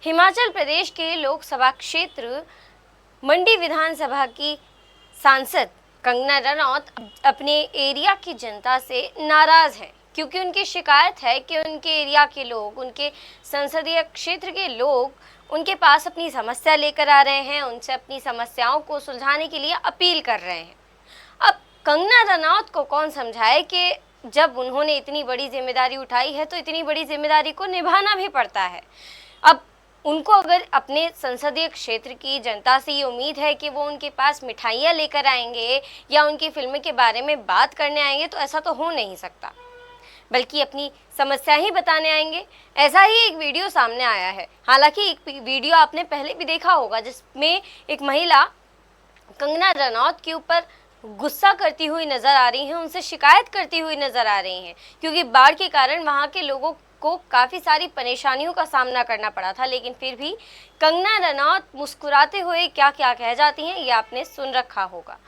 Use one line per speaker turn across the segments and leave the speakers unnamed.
हिमाचल प्रदेश के लोकसभा क्षेत्र मंडी विधानसभा की सांसद कंगना रनौत अपने एरिया की जनता से नाराज हैं क्योंकि उनकी शिकायत है कि उनके एरिया के लोग, उनके संसदीय क्षेत्र के लोग उनके पास अपनी समस्या लेकर आ रहे हैं, उनसे अपनी समस्याओं को सुलझाने के लिए अपील कर रहे हैं। अब कंगना रनौत को कौन समझाए कि जब उन्होंने इतनी बड़ी जिम्मेदारी उठाई है तो इतनी बड़ी जिम्मेदारी को निभाना भी पड़ता है। अब उनको अगर अपने संसदीय क्षेत्र की जनता से ये उम्मीद है कि वो उनके पास मिठाइयाँ लेकर आएंगे या उनकी फिल्म के बारे में बात करने आएंगे, तो ऐसा तो हो नहीं सकता, बल्कि अपनी समस्या ही बताने आएंगे। ऐसा ही एक वीडियो सामने आया है। हालांकि एक वीडियो आपने पहले भी देखा होगा जिसमें एक महिला कंगना रनौत के ऊपर गुस्सा करती हुई नजर आ रही हैं, उनसे शिकायत करती हुई नजर आ रही हैं क्योंकि बाढ़ के कारण वहां के लोगों को काफ़ी सारी परेशानियों का सामना करना पड़ा था। लेकिन फिर भी कंगना रनौत मुस्कुराते हुए क्या क्या कह जाती हैं ये आपने सुन रखा होगा।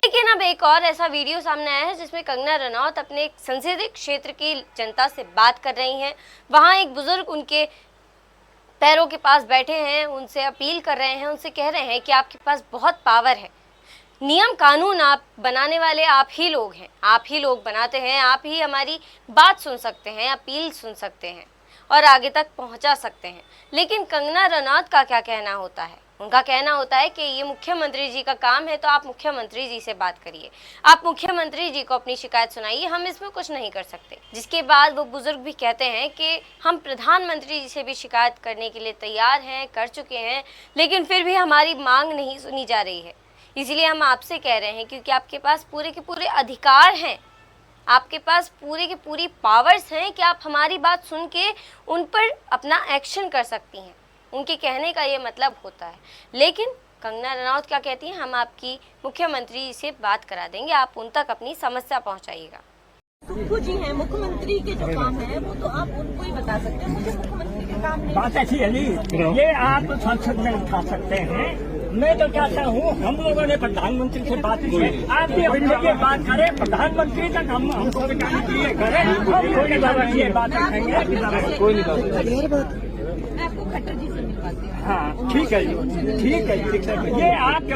लेकिन अब एक और ऐसा वीडियो सामने आया है जिसमें कंगना रनौत अपने संसदीय क्षेत्र की जनता से बात कर रही हैं। वहां एक बुजुर्ग उनके पैरों के पास बैठे हैं, उनसे अपील कर रहे हैं, उनसे कह रहे हैं कि आपके पास बहुत पावर है, नियम कानून आप बनाने वाले आप ही लोग हैं, आप ही लोग बनाते हैं, आप ही हमारी बात सुन सकते हैं, अपील सुन सकते हैं और आगे तक पहुंचा सकते हैं। लेकिन कंगना रनौत का क्या कहना होता है? उनका कहना होता है कि ये मुख्यमंत्री जी का काम है, तो आप मुख्यमंत्री जी से बात करिए, आप मुख्यमंत्री जी को अपनी शिकायत सुनाइए, हम इसमें कुछ नहीं कर सकते। जिसके बाद वो बुजुर्ग भी कहते हैं कि हम प्रधानमंत्री जी से भी शिकायत करने के लिए तैयार हैं, कर चुके हैं, लेकिन फिर भी हमारी मांग नहीं सुनी जा रही है। इसलिए हम आपसे कह रहे हैं क्योंकि आपके पास पूरे के पूरे अधिकार हैं, आपके पास पूरे की पूरी पावर्स हैं कि आप हमारी बात सुन के उन पर अपना एक्शन कर सकती हैं। उनके कहने का ये मतलब होता है। लेकिन कंगना रनौत क्या कहती हैं? हम आपकी मुख्यमंत्री से बात करा देंगे, आप उन तक अपनी समस्या पहुंचाइएगा।
सुक्खू जी हैं, मुख्यमंत्री के जो काम है वो तो आप उनको ही बता सकते हैं, मुझे मुख्यमंत्री के काम नहीं।
बात ऐसी है नहीं, ये आप संसद में उठा सकते हैं। मैं तो चाहता हूँ हम लोगों ने प्रधानमंत्री से बात की है, आप भी अपने बात करें, प्रधानमंत्री तक हमको बताने के लिए करें, हम कोई बात रखेंगे। कोई नहीं,
मैं आपको खट्टर जी से मिलवाती हूँ।
हाँ ठीक है, ठीक है, ठीक है। ये आपके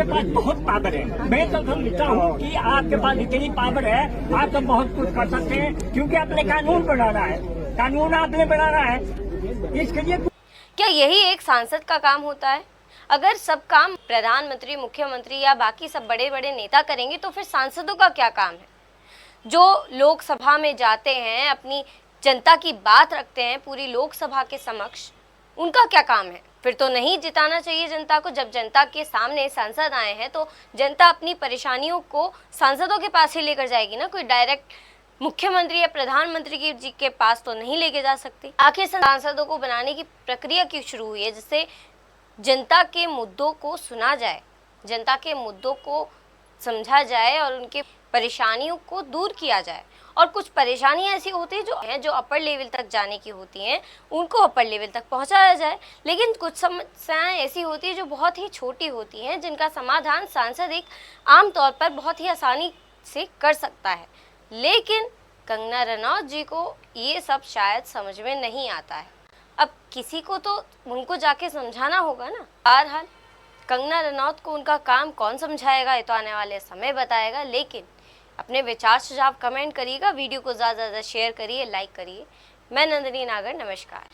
पास बहुत पावर है। मैं तो समझता हूँ कि आपके पास इतनी पावर है, आप तो बहुत कुछ कर सकते हैं क्योंकि आपने कानून बनाना है, कानून आपने बनाना है, इसके लिए।
क्या यही एक सांसद का काम होता है? अगर सब काम प्रधानमंत्री, मुख्यमंत्री या बाकी सब बड़े बड़े नेता करेंगे तो फिर सांसदों का क्या काम है? जो लोकसभा में जाते हैं, अपनी जनता की बात रखते हैं पूरी लोकसभा के समक्ष, उनका क्या काम है? फिर तो नहीं जिताना चाहिए जनता को। जब जनता के सामने सांसद आए हैं तो जनता अपनी परेशानियों को सांसदों के पास ही लेकर जाएगी ना, कोई डायरेक्ट मुख्यमंत्री या प्रधानमंत्री जी के पास तो नहीं लेके जा सकती। आखिर सांसदों को बनाने की प्रक्रिया क्यों शुरू हुई है? जिससे जनता के मुद्दों को सुना जाए, जनता के मुद्दों को समझा जाए और उनके परेशानियों को दूर किया जाए। और कुछ परेशानियां ऐसी होती हैं जो अपर लेवल तक जाने की होती हैं, उनको अपर लेवल तक पहुंचाया जाए। लेकिन कुछ समस्याएं ऐसी होती हैं जो बहुत ही छोटी होती हैं, जिनका समाधान सांसद एक आम तौर पर बहुत ही आसानी से कर सकता है। लेकिन कंगना रनौत जी को ये सब शायद समझ में नहीं आता है। अब किसी को तो उनको जाके समझाना होगा ना। बहरहाल कंगना रनौत को उनका काम कौन समझाएगा ये तो आने वाले समय बताएगा। लेकिन अपने विचार सुझाव कमेंट करिएगा, वीडियो को ज़्यादा से ज़्यादा शेयर करिए, लाइक करिए। मैं नंदिनी नागर, नमस्कार।